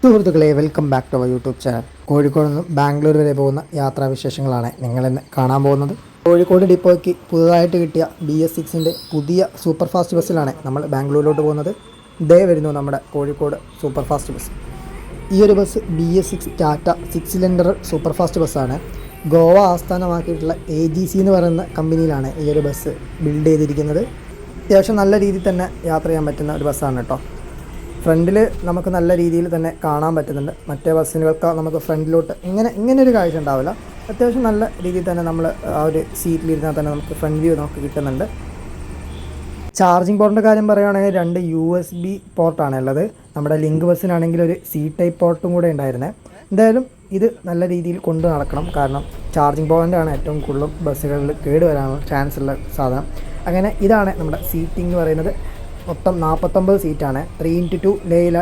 സുഹൃത്തുക്കളെ, welcome back to our YouTube channel. Kozhikode നിന്ന് ബാംഗ്ലൂർ വരെ പോകുന്ന യാത്രാവിശേഷങ്ങളാണ് നിങ്ങളിന്ന് കാണാൻ പോകുന്നത്. കോഴിക്കോട് ഡിപ്പോയ്ക്ക് പുതുതായിട്ട് കിട്ടിയ BS6 പുതിയ സൂപ്പർ ഫാസ്റ്റ് ബസ്സിലാണ് നമ്മൾ ബാംഗ്ലൂരിലോട്ട് പോകുന്നത്. ഇതേ വരുന്നു നമ്മുടെ കോഴിക്കോട് സൂപ്പർ ഫാസ്റ്റ് ബസ്. ഈ ഒരു bus BS6 Tata 6 cylinder super fast ബസ്സാണ്. ഗോവ ആസ്ഥാനമാക്കിയിട്ടുള്ള AGC എന്ന് പറയുന്ന കമ്പനിയിലാണ് ഈ ഒരു ബസ് ബിൽഡ് ചെയ്തിരിക്കുന്നത്. അത്യാവശ്യം നല്ല രീതിയിൽ തന്നെ യാത്ര ചെയ്യാൻ പറ്റുന്ന ഒരു ബസ്സാണ് കേട്ടോ. ഫ്രണ്ടിൽ നമുക്ക് നല്ല രീതിയിൽ തന്നെ കാണാൻ പറ്റുന്നുണ്ട്. മറ്റേ ബസ്സിനൊക്കെ നമുക്ക് ഫ്രണ്ടിലോട്ട് ഇങ്ങനെ ഒരു കാഴ്ച ഉണ്ടാവില്ല. അത്യാവശ്യം നല്ല രീതിയിൽ തന്നെ നമ്മൾ ആ ഒരു സീറ്റിലിരുന്നാൽ തന്നെ നമുക്ക് ഫ്രണ്ട് വ്യൂ നമുക്ക് കിട്ടുന്നുണ്ട്. ചാർജിങ് പോർട്ടിൻ്റെ കാര്യം പറയുകയാണെങ്കിൽ 2 USB പോർട്ടാണ് ഉള്ളത്. നമ്മുടെ ലിങ്ക് ബസ്സിനാണെങ്കിൽ ഒരു C-type പോർട്ടും കൂടെ ഉണ്ടായിരുന്നത്. എന്തായാലും ഇത് നല്ല രീതിയിൽ കൊണ്ടു നടക്കണം. കാരണം ചാർജിങ് പോയിൻ്റാണ് ഏറ്റവും കൂടുതലും ബസ്സുകളിൽ കേട് വരാനുള്ള ചാൻസ് ഉള്ള സാധനം. അങ്ങനെ ഇതാണ് നമ്മുടെ സീറ്റിംഗ് എന്ന് പറയുന്നത്. മൊത്തം 49 സീറ്റാണ്. 3x2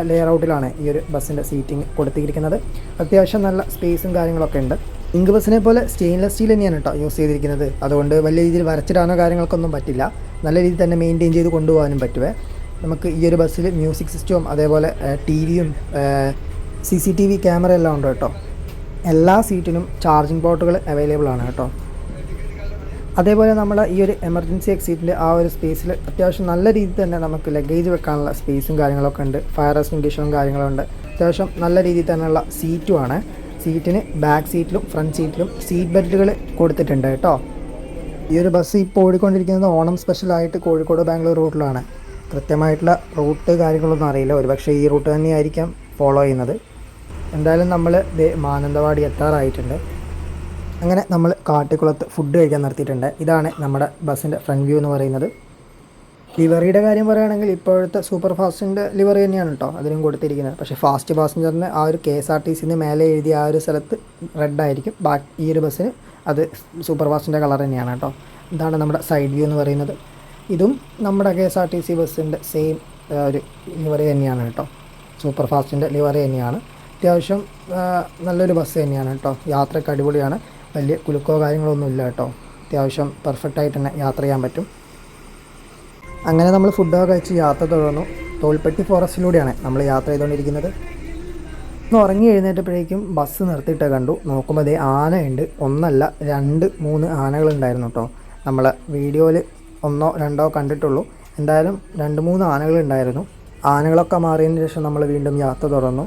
ലെയർ ഔട്ടിലാണ് ഈ ഒരു ബസ്സിൻ്റെ സീറ്റിംഗ് കൊടുത്തിരിക്കുന്നത്. അത്യാവശ്യം നല്ല സ്പേസും കാര്യങ്ങളൊക്കെ ഉണ്ട്. ലിങ്ക് ബസ്സിനെ പോലെ സ്റ്റെയിൻലെസ് സ്റ്റീൽ തന്നെയാണ് കേട്ടോ യൂസ് ചെയ്തിരിക്കുന്നത്. അതുകൊണ്ട് വലിയ രീതിയിൽ വരച്ചിടാനോ കാര്യങ്ങൾക്കൊന്നും പറ്റില്ല. നല്ല രീതിയിൽ തന്നെ മെയിൻറ്റെയിൻ ചെയ്ത് കൊണ്ടുപോകാനും പറ്റുമേ. നമുക്ക് ഈ ഒരു ബസ്സിൽ മ്യൂസിക് സിസ്റ്റവും അതേപോലെ TV-യും CCTV ക്യാമറ എല്ലാം ഉണ്ട് കേട്ടോ. എല്ലാ സീറ്റിനും ചാർജിങ് പോർട്ടുകൾ അവൈലബിൾ ആണ് കേട്ടോ. അതേപോലെ നമ്മൾ ഈ ഒരു എമർജൻസി എക്സിറ്റിൻ്റെ ആ ഒരു സ്പേസിൽ അത്യാവശ്യം നല്ല രീതിയിൽ തന്നെ നമുക്ക് ലഗേജ് വെക്കാനുള്ള സ്പേസും കാര്യങ്ങളൊക്കെ ഉണ്ട്. ഫയർ എക്സ്റ്റിംഗ്വിഷറും കാര്യങ്ങളുണ്ട്. അത്യാവശ്യം നല്ല രീതിയിൽ തന്നെയുള്ള സീറ്റുമാണ്. സീറ്റിന് ബാക്ക് സീറ്റിലും ഫ്രണ്ട് സീറ്റിലും സീറ്റ് ബെൽറ്റുകൾ കൊടുത്തിട്ടുണ്ട് കേട്ടോ. ഈ ഒരു ബസ് ഇപ്പോൾ ഓടിക്കൊണ്ടിരിക്കുന്നത് ഓണം സ്പെഷ്യലായിട്ട് കോഴിക്കോട് ബാംഗ്ലൂർ റൂട്ടിലാണ്. കൃത്യമായിട്ടുള്ള റൂട്ട് കാര്യങ്ങളൊന്നും അറിയില്ല. ഒരുപക്ഷെ ഈ റൂട്ട് തന്നെയായിരിക്കാം ഫോളോ ചെയ്യുന്നത്. എന്തായാലും നമ്മൾ മാനന്തവാടി എത്താറായിട്ടുണ്ട്. അങ്ങനെ നമ്മൾ കാട്ടിക്കുളത്ത് ഫുഡ് കഴിക്കാൻ നിർത്തിയിട്ടുണ്ട്. ഇതാണ് നമ്മുടെ ബസ്സിൻ്റെ ഫ്രണ്ട് വ്യൂ എന്ന് പറയുന്നത്. ലിവറിയുടെ കാര്യം പറയുകയാണെങ്കിൽ ഇപ്പോഴത്തെ സൂപ്പർ ഫാസ്റ്റിൻ്റെ ലിവറി തന്നെയാണ് കേട്ടോ അതിനും കൊടുത്തിരിക്കുന്നത്. പക്ഷേ ഫാസ്റ്റ് പാസഞ്ചറിന് ആ ഒരു KSRTCന്ന് മേലെ എഴുതിയ ആ ഒരു സ്ഥലത്ത് റെഡായിരിക്കും. ബാക്കി ഈ ഒരു ബസ്സിന് അത് സൂപ്പർ ഫാസ്റ്റിൻ്റെ കളർ തന്നെയാണ് കേട്ടോ. ഇതാണ് നമ്മുടെ സൈഡ് വ്യൂ എന്ന് പറയുന്നത്. ഇതും നമ്മുടെ KSRTC ബസ്സിൻ്റെ സെയിം ഒരു ലിവറി തന്നെയാണ് കേട്ടോ. സൂപ്പർ ഫാസ്റ്റിൻ്റെ ലിവറി തന്നെയാണ്. അത്യാവശ്യം നല്ലൊരു ബസ് തന്നെയാണ് കേട്ടോ. യാത്രയ്ക്ക് അടിപൊളിയാണ്. വലിയ കുലുക്കോ കാര്യങ്ങളൊന്നും ഇല്ല കേട്ടോ. അത്യാവശ്യം പെർഫെക്റ്റായിട്ട് തന്നെ യാത്ര ചെയ്യാൻ പറ്റും. അങ്ങനെ നമ്മൾ ഫുഡൊക്കെ കഴിച്ച് യാത്ര തുടർന്നു. തോൽപ്പെട്ടി ഫോറസ്റ്റിലൂടെയാണ് നമ്മൾ യാത്ര ചെയ്തുകൊണ്ടിരിക്കുന്നത്. ഒന്ന് ഉറങ്ങി എഴുന്നേറ്റപ്പോഴേക്കും ബസ് നിർത്തിയിട്ട് കണ്ടു. നോക്കുമ്പോൾ അതേ ആനയുണ്ട്. ഒന്നല്ല 2-3 ആനകളുണ്ടായിരുന്നു കേട്ടോ. നമ്മൾ വീഡിയോയിൽ 1-2 കണ്ടിട്ടുള്ളൂ. എന്തായാലും 2-3 ആനകളുണ്ടായിരുന്നു. ആനകളൊക്കെ മാറിയതിന് ശേഷം നമ്മൾ വീണ്ടും യാത്ര തുടർന്നു.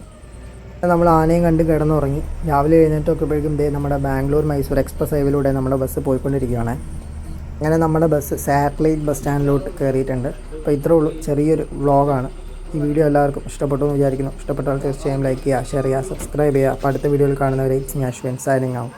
നമ്മൾ ആനയും കണ്ട് കിടന്നുറങ്ങി. രാവിലെ എഴുന്നേറ്റൊക്കെപ്പോഴേക്കും നമ്മുടെ ബാംഗ്ലൂർ-മൈസൂർ എക്സ്പ്രസ് ഹൈവേയിലൂടെ നമ്മുടെ ബസ് പോയിക്കൊണ്ടിരിക്കുകയാണ്. അങ്ങനെ നമ്മുടെ ബസ് സാറ്റലൈറ്റ് ബസ് സ്റ്റാൻഡിലോട്ട് കയറിയിട്ടുണ്ട്. അപ്പോൾ ഇത്രേ ഉള്ളൂ, ചെറിയൊരു വ്ളോഗാണ്. ഈ വീഡിയോ എല്ലാവർക്കും ഇഷ്ടപ്പെട്ടു എന്ന് വിചാരിക്കുന്നു. ഇഷ്ടപ്പെട്ടാൽ തീർച്ചയായും ലൈക്ക് ചെയ്യുക, ഷെയർ ചെയ്യുക, സബ്സ്ക്രൈബ് ചെയ്യുക. അപ്പോൾ അടുത്ത വീഡിയോയിൽ കാണുന്നവരെ it's me Ashwin signing out.